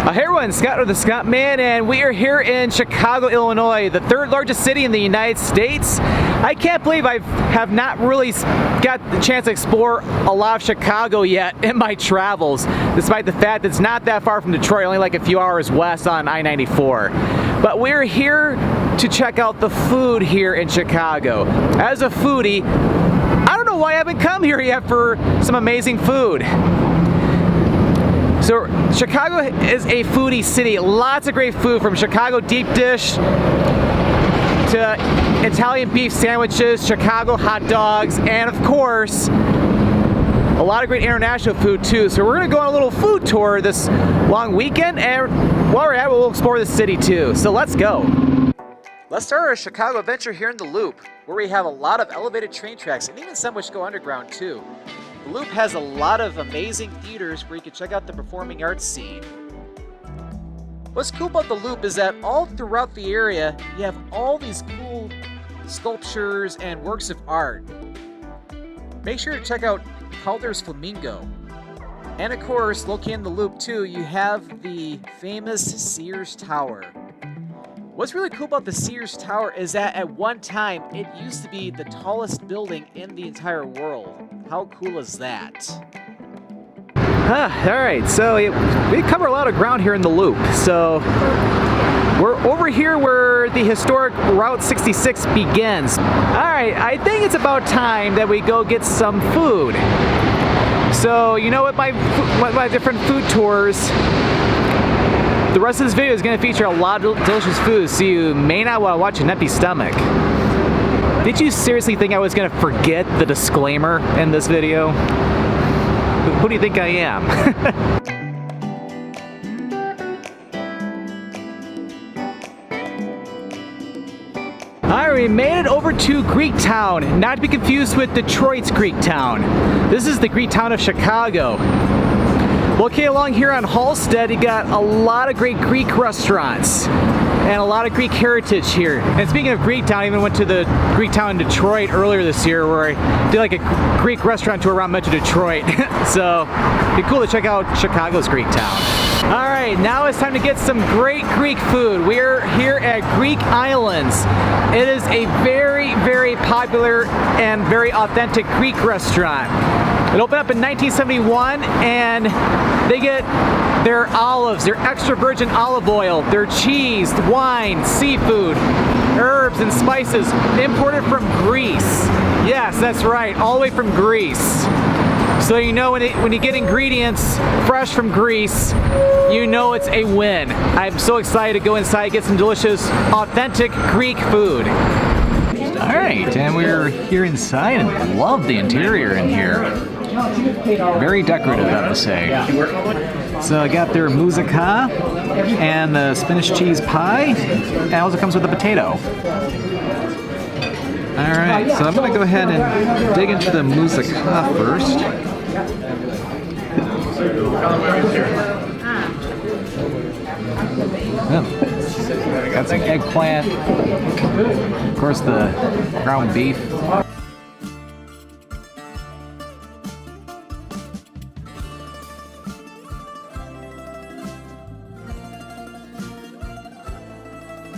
Hey everyone, Scott with the Scott Man, and we are here in Chicago, Illinois, the third largest city in the United States. I can't believe I have not really got the chance to explore a lot of Chicago yet in my travels, despite the fact that it's not that far from Detroit, only like a few hours west on I-94. But we're here to check out the food here in Chicago. As a foodie, I don't know why I haven't come here yet for some amazing food. So Chicago is a foodie city. Lots of great food, from Chicago deep dish to Italian beef sandwiches, Chicago hot dogs, and of course, a lot of great international food too. So we're gonna go on a little food tour this long weekend, and while we're at it, we'll explore the city too. So let's go. Let's start our Chicago adventure here in the Loop, where we have a lot of elevated train tracks and even some which go underground too. The Loop has a lot of amazing theaters where you can check out the performing arts scene. What's cool about the Loop is that all throughout the area, you have all these cool sculptures and works of art. Make sure to check out Calder's Flamingo. And of course, located in the Loop too, you have the famous Sears Tower. What's really cool about the Sears Tower is that at one time, it used to be the tallest building in the entire world. How cool is that? Alright, so we cover a lot of ground here in the Loop. So we're over here where the historic Route 66 begins. Alright, I think it's about time that we go get some food. So you know what, my different food tours, the rest of this video is going to feature a lot of delicious food, so you may not want to watch an empty stomach. Did you seriously think I was going to forget the disclaimer in this video? Who do you think I am? Alright, we made it over to Greektown, not to be confused with Detroit's Greektown. This is the Greektown of Chicago. Located along here on Halsted, you got a lot of great Greek restaurants and a lot of Greek heritage here. And speaking of Greektown, I even went to the Greektown in Detroit earlier this year, where I did like a Greek restaurant tour around Metro Detroit. So it'd be cool to check out Chicago's Greektown. All right, now it's time to get some great Greek food. We're here at Greek Islands. It is a very, very popular and very authentic Greek restaurant. It opened up in 1971, and they get their olives, their extra virgin olive oil, their cheese, wine, seafood, herbs, and spices imported from Greece. Yes, that's right, all the way from Greece. So you know when you get ingredients fresh from Greece, you know it's a win. I'm so excited to go inside and get some delicious, authentic Greek food. Alright, and we're here inside and love the interior in here. Very decorative, I have to say. So I got their moussaka and the spinach cheese pie. It also comes with a potato. Alright, so I'm going to go ahead and dig into the moussaka first. Got some eggplant, of course the ground beef.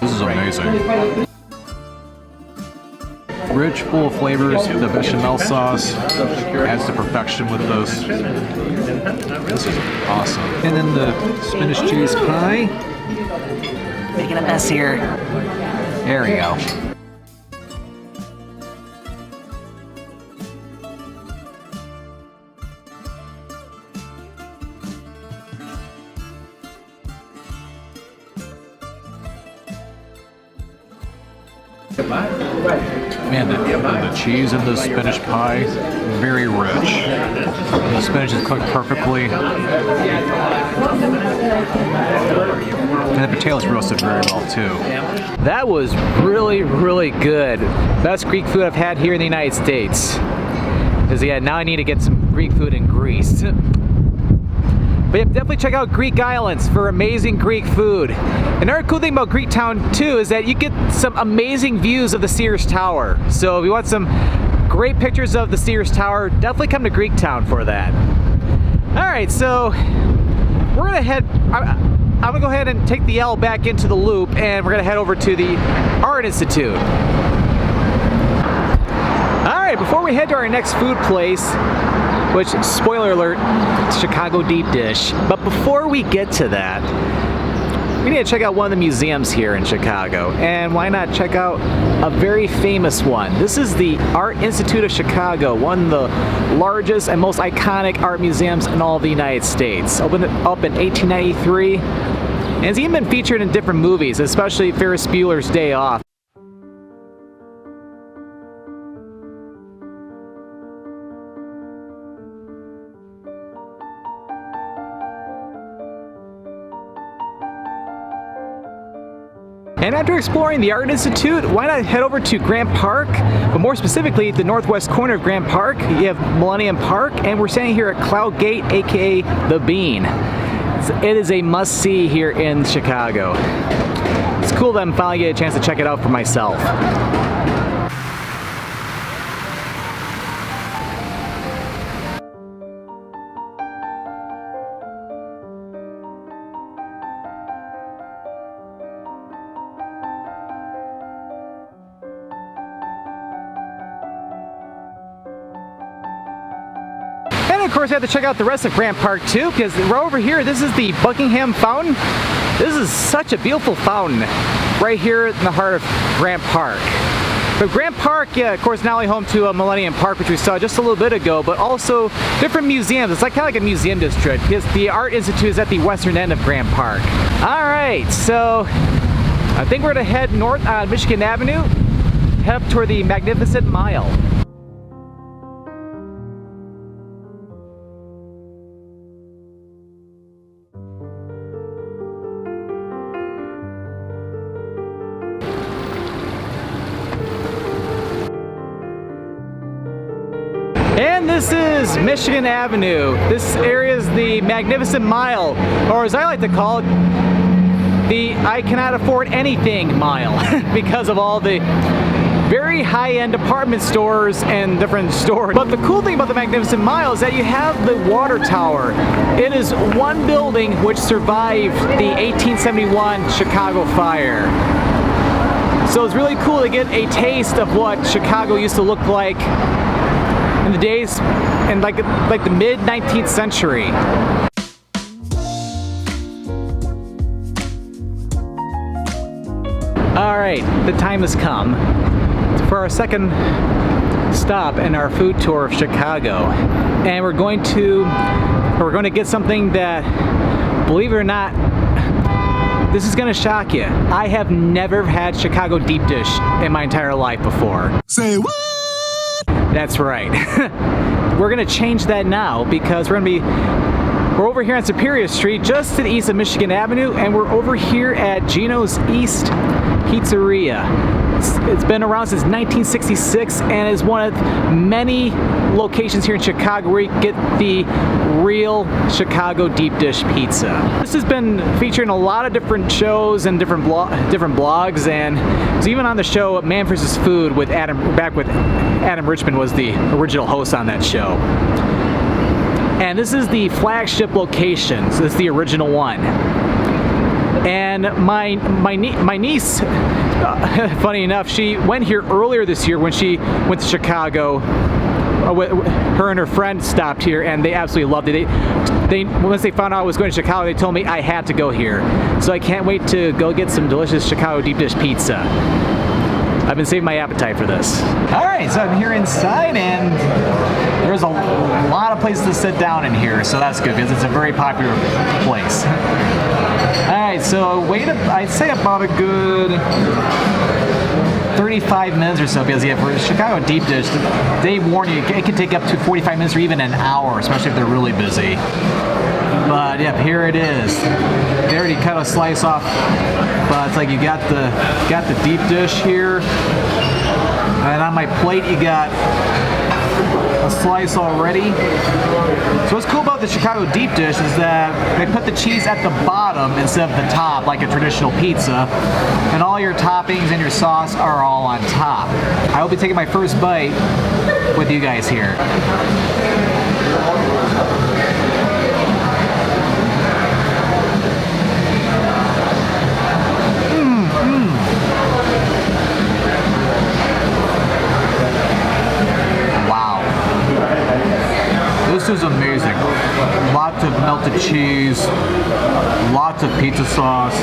This is amazing. Rich, full of flavors. The bechamel sauce adds to perfection with those. This is awesome. And then the spinach cheese pie. Making a mess here. There we go. Man, the cheese in the spinach pie, very rich. The spinach is cooked perfectly. And the potatoes roasted very well too. That was really, really good. Best Greek food I've had here in the United States. Because yeah, now I need to get some Greek food in Greece. But yeah, definitely check out Greek Islands for amazing Greek food. Another cool thing about Greektown too is that you get some amazing views of the Sears Tower. So if you want some great pictures of the Sears Tower, definitely come to Greektown for that. Alright, so we're gonna head, I'm gonna go ahead and take the L back into the loop, and we're gonna head over to the Art Institute. Alright, before we head to our next food place, which, spoiler alert, it's Chicago deep dish. But before we get to that, we need to check out one of the museums here in Chicago. And why not check out a very famous one? This is the Art Institute of Chicago, one of the largest and most iconic art museums in all of the United States. Opened up in 1893, and it's even been featured in different movies, especially Ferris Bueller's Day Off. And after exploring the Art Institute, why not head over to Grant Park, but more specifically the northwest corner of Grant Park. You have Millennium Park, and we're standing here at Cloud Gate, aka The Bean. It is a must-see here in Chicago. It's cool that I'm finally getting a chance to check it out for myself. And of course, I have to check out the rest of Grant Park too, because right over here, this is the Buckingham Fountain. This is such a beautiful fountain right here in the heart of Grant Park. But Grant Park, yeah, of course, not only home to Millennium Park, which we saw just a little bit ago, but also different museums. It's like kind of like a museum district, because the Art Institute is at the western end of Grant Park. All right, so I think we're gonna head north on Michigan Avenue, head up toward the Magnificent Mile. And this is Michigan Avenue. This area is the Magnificent Mile, or as I like to call it, the I cannot afford anything mile, because of all the very high-end department stores and different stores. But the cool thing about the Magnificent Mile is that you have the water tower. It is one building which survived the 1871 Chicago fire. So it's really cool to get a taste of what Chicago used to look like in the days in like the mid 19th century. All right, the time has come for our second stop in our food tour of Chicago, and we're going to get something that, believe it or not, this is gonna shock you. I have never had Chicago deep dish in my entire life before. Say what? That's right. We're gonna change that now, because we're over here on Superior Street, just to the east of Michigan Avenue, and we're over here at Gino's East Pizzeria. It's been around since 1966 and is one of many locations here in Chicago where you get the real Chicago deep dish pizza. This has been featured in a lot of different shows and different blogs, and it was even on the show Man vs. Food with Adam Richman was the original host on that show. And this is the flagship location, so this is the original one. And my niece, funny enough, she went here earlier this year when she went to Chicago. Her and her friend stopped here, and they absolutely loved it. Once they found out I was going to Chicago, they told me I had to go here. So I can't wait to go get some delicious Chicago deep dish pizza. I've been saving my appetite for this. All right, so I'm here inside, and there's a lot of places to sit down in here, so that's good because it's a very popular place. All right, so I'd say about a good 35 minutes or so, because yeah, for Chicago deep dish, they warn you it can take up to 45 minutes or even an hour, especially if they're really busy. But yep, here it is. They already cut a slice off, but it's like you got the deep dish here, and on my plate you got a slice already. So what's cool about the Chicago deep dish is that they put the cheese at the bottom instead of the top, like a traditional pizza, and all your toppings and your sauce are all on top. I will be taking my first bite with you guys here. This is amazing. Lots of melted cheese, lots of pizza sauce.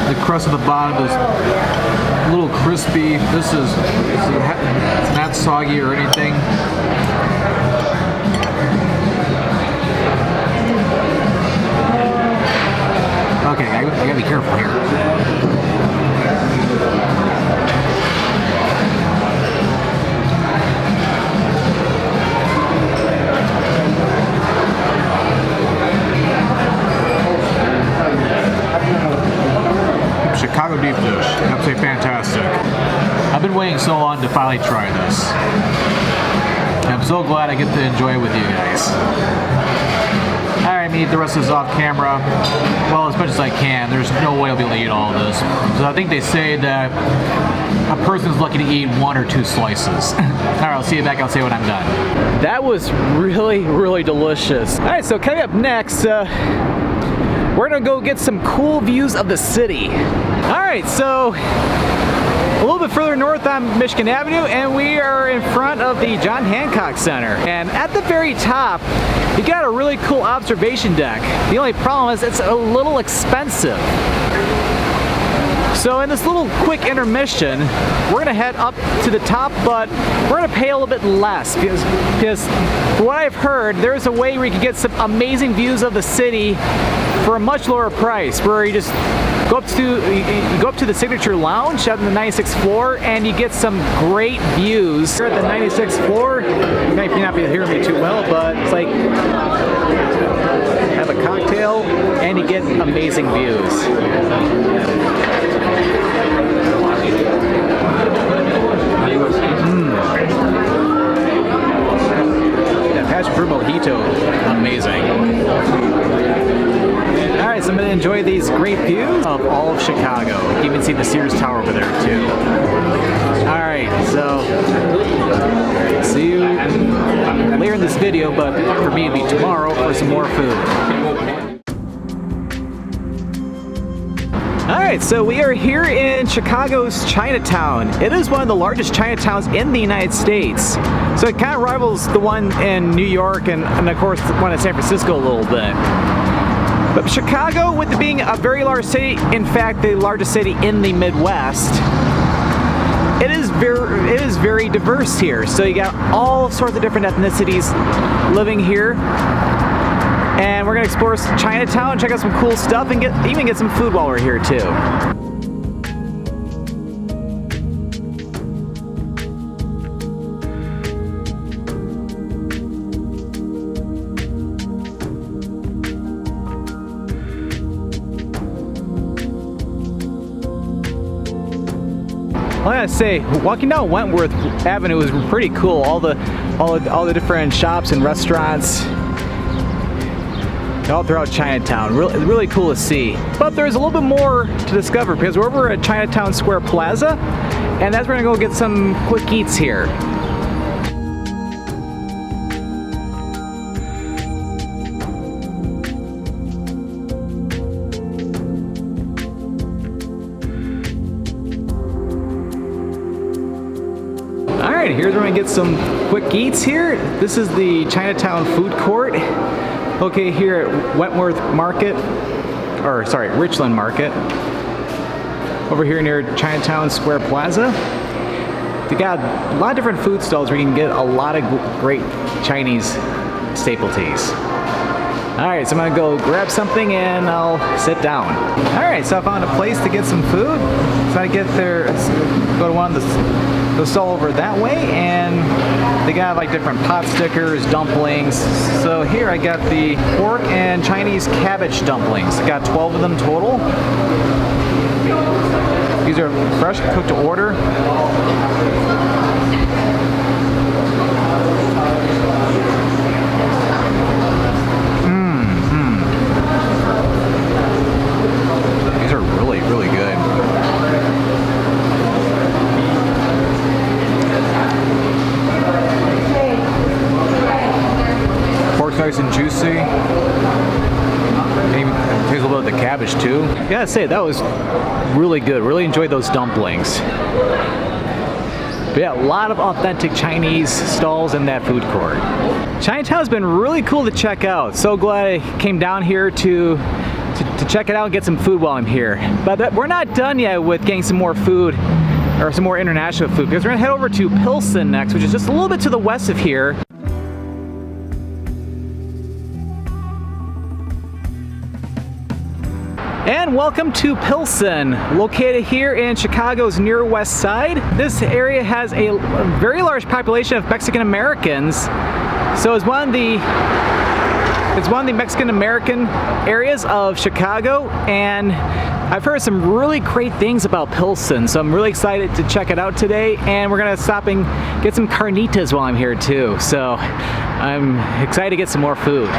The crust of the bottom is a little crispy. It's not soggy or anything. Okay, I gotta be careful here. Chicago deep dish. Absolutely fantastic. I've been waiting so long to finally try this. I'm so glad I get to enjoy it with you guys. Alright, I'm gonna eat the rest of this off camera. Well, as much as I can. There's no way I'll be able to eat all of this. So I think they say that a person's lucky to eat 1 or 2 slices. Alright, I'll see you back. I'll say when I'm done. That was really, really delicious. Alright, so coming up next, we're gonna go get some cool views of the city. Alright, so a little bit further north on Michigan Avenue, and we are in front of the John Hancock Center. And at the very top, you got a really cool observation deck. The only problem is it's a little expensive. So in this little quick intermission, we're gonna head up to the top, but we're gonna pay a little bit less because for what I've heard, there's a way where you can get some amazing views of the city for a much lower price, where you just go up to the Signature Lounge on the 96th floor, and you get some great views. Here at the 96th floor, you might not be hearing me too well, but it's like have a cocktail and you get amazing views. That passion fruit mojito, amazing. Alright, so I'm going to enjoy these great views of all of Chicago. You can even see the Sears Tower over there too. Alright, so see you later in this video, but for me it'll be tomorrow for some more food. Alright, so we are here in Chicago's Chinatown. It is one of the largest Chinatowns in the United States. So it kind of rivals the one in New York and of course the one in San Francisco a little bit. But Chicago, with it being a very large city, in fact the largest city in the Midwest, it is very diverse here. So you got all sorts of different ethnicities living here. And we're gonna explore Chinatown, check out some cool stuff, and even get some food while we're here too. I gotta say, walking down Wentworth Avenue was pretty cool. All the different shops and restaurants all throughout Chinatown. Really cool to see. But there's a little bit more to discover because we're over at Chinatown Square Plaza, and that's where we're gonna go get some quick eats here. Alright, here's where we get some quick eats here. This is the Chinatown Food Court. Okay, here at Richland Market. Over here near Chinatown Square Plaza. They got a lot of different food stalls where you can get a lot of great Chinese stapleties. Alright, so I'm gonna go grab something and I'll sit down. Alright, so I found a place to get some food. So I get there, go to one of the stall over that way, and they got like different pot stickers, dumplings. So here I got the pork and Chinese cabbage dumplings. I got 12 of them total. These are fresh, cooked to order. These are really, really good. Pork's nice and juicy. Maybe tastes a little bit of the cabbage too. Gotta say, that was really good. Really enjoyed those dumplings. But yeah, a lot of authentic Chinese stalls in that food court. Chinatown's been really cool to check out. So glad I came down here to check it out and get some food while I'm here. But we're not done yet with getting some more food, or some more international food, because we're gonna head over to Pilsen next, which is just a little bit to the west of here. And welcome to Pilsen, located here in Chicago's near west side. This area has a very large population of Mexican Americans, so it's one of the Mexican American areas of Chicago, and I've heard some really great things about Pilsen, so I'm really excited to check it out today. And we're gonna stop and get some carnitas while I'm here too, so I'm excited to get some more food.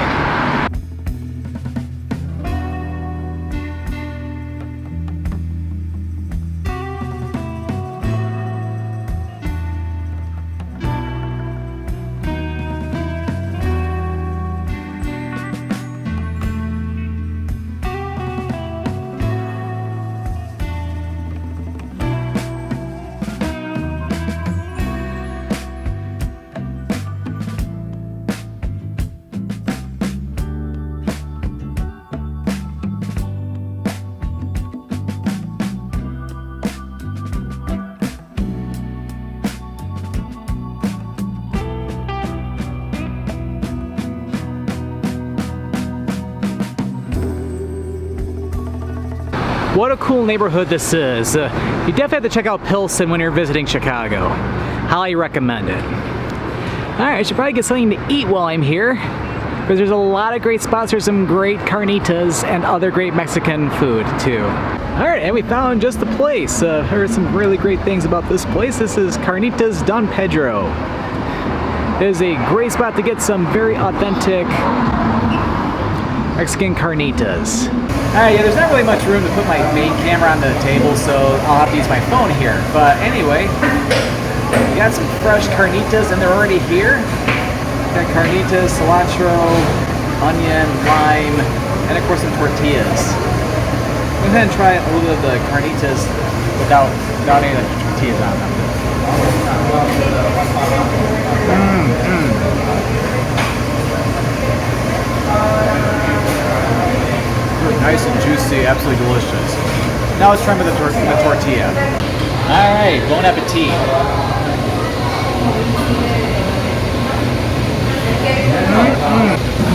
What a cool neighborhood this is. You definitely have to check out Pilsen when you're visiting Chicago. Highly recommend it. Alright, I should probably get something to eat while I'm here, because there's a lot of great spots for some great carnitas and other great Mexican food too. Alright, and we found just the place. Heard some really great things about this place. This is Carnitas Don Pedro. It is a great spot to get some very authentic Mexican carnitas. Alright, yeah, there's not really much room to put my main camera on the table, so I'll have to use my phone here. But anyway, we got some fresh carnitas, and they're already here. We got carnitas, cilantro, onion, lime, and of course some tortillas. Go ahead and try a little bit of the carnitas without any of the tortillas on them. Nice and juicy, absolutely delicious. Now let's try with the tortilla. Alright, bon appetit.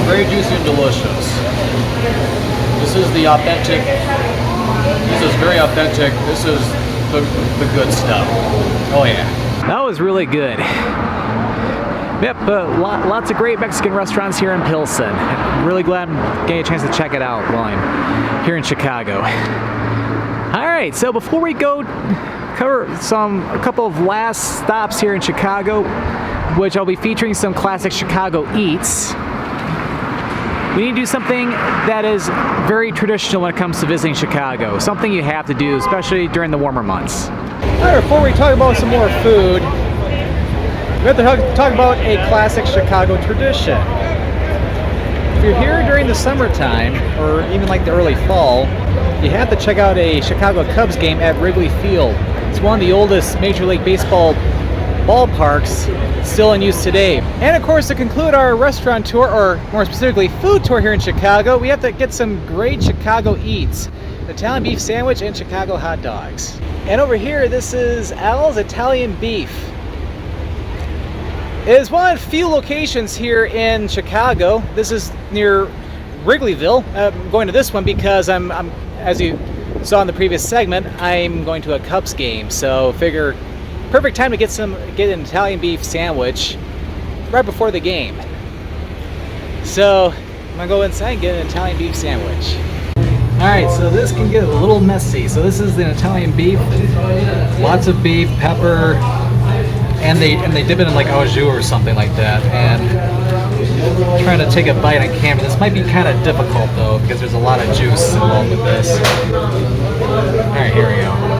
Very juicy and delicious. This is the authentic, this is very authentic, this is the good stuff. Oh yeah. That was really good. Yep, lots of great Mexican restaurants here in Pilsen. I'm really glad I'm getting a chance to check it out while I'm here in Chicago. Alright, so before we go cover a couple of last stops here in Chicago, which I'll be featuring some classic Chicago eats, we need to do something that is very traditional when it comes to visiting Chicago. Something you have to do, especially during the warmer months. Alright, before we talk about some more food, we have to talk about a classic Chicago tradition. If you're here during the summertime, or even like the early fall, you have to check out a Chicago Cubs game at Wrigley Field. It's one of the oldest Major League Baseball ballparks still in use today. And of course, to conclude our restaurant tour, or more specifically food tour here in Chicago, we have to get some great Chicago eats. Italian beef sandwich and Chicago hot dogs. And over here, this is Al's Italian Beef. It is one of the few locations here in Chicago. This is near Wrigleyville. I'm going to this one because I'm as you saw in the previous segment, I'm going to a Cubs game. So figure perfect time to get an Italian beef sandwich right before the game. So I'm gonna go inside and get an Italian beef sandwich. Alright, so this can get a little messy. So this is the Italian beef. Lots of beef, pepper, and they dip it in like au jus or something like that. And I'm trying to take a bite on camera. This might be kind of difficult though, because there's a lot of juice involved with this. Alright, here we go.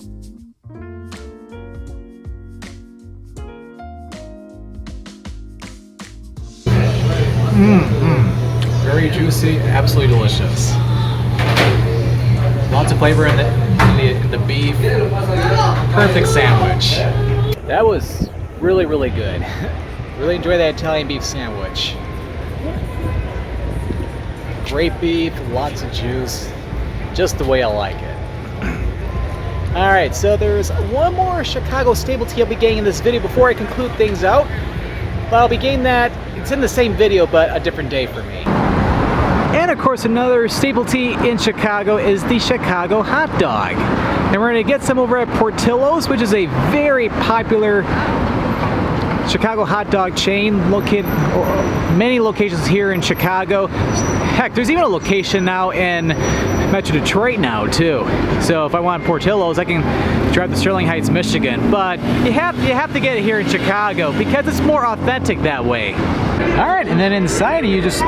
Very juicy, absolutely delicious. Lots of flavor in the beef. Perfect sandwich. That was really, really good. Really enjoyed that Italian beef sandwich. Great beef, lots of juice, just the way I like it. Alright, so there's one more Chicago staple tea I'll be getting in this video before I conclude things out. But I'll be getting that, it's in the same video, but a different day for me. And of course, another staple tea in Chicago is the Chicago hot dog. And we're going to get some over at Portillo's, which is a very popular Chicago hot dog chain, located many locations here in Chicago. Heck, there's even a location now in Metro Detroit now too. So if I want Portillo's, I can drive to Sterling Heights, Michigan. But you have to get it here in Chicago because it's more authentic that way. All right, and then inside you just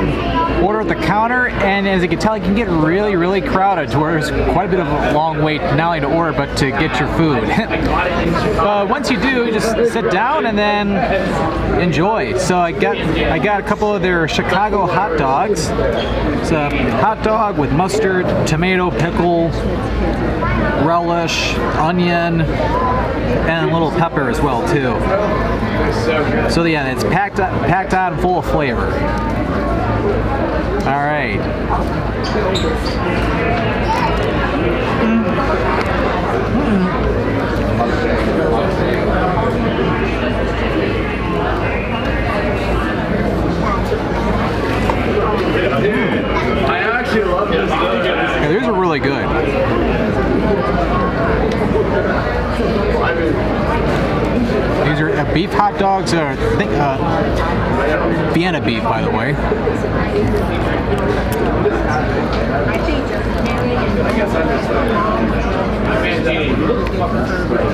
order at the counter, and as you can tell, it can get really, really crowded to where there's quite a bit of a long wait, not only to order but to get your food. Once you do, you just sit down and then enjoy. So I got a couple of their Chicago hot dogs. It's a hot dog with mustard, tomato, pickle, relish, onion, and a little pepper as well too. So yeah, it's packed on and full of flavor. All right. I actually love this. Yeah, these are really good. These are beef hot dogs. I think Vienna beef, by the way.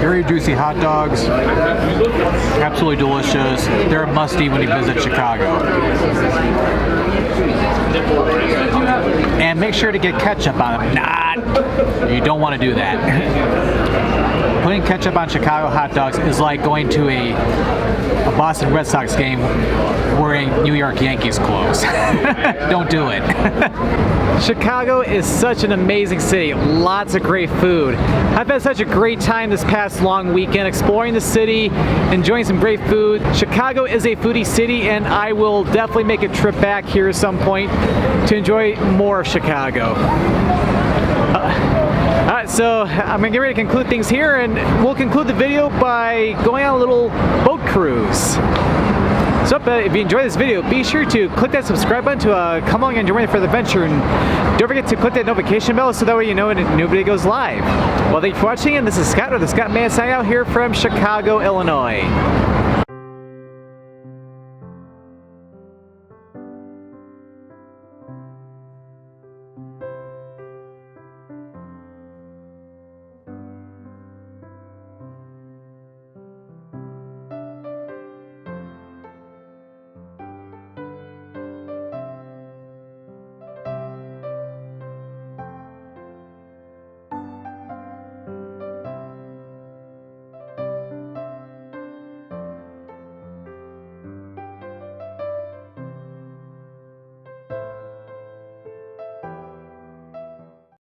Very juicy hot dogs. Absolutely delicious. They're a must-eat when you visit Chicago. And make sure to get ketchup on them. Nah, you don't want to do that. Putting ketchup on Chicago hot dogs is like going to a Boston Red Sox game wearing New York Yankees clothes. Don't do it. Chicago is such an amazing city. Lots of great food. I've had such a great time this past long weekend exploring the city, enjoying some great food. Chicago is a foodie city, and I will definitely make a trip back here at some point to enjoy more of Chicago. Alright, so I'm going to get ready to conclude things here, and we'll conclude the video by going on a little boat cruise. So if you enjoyed this video, be sure to click that subscribe button to come along and join me for the adventure, and don't forget to click that notification bell so that way you know when a new video goes live. Well, thank you for watching, and this is Scott, or the Scott Man, signing out here from Chicago, Illinois.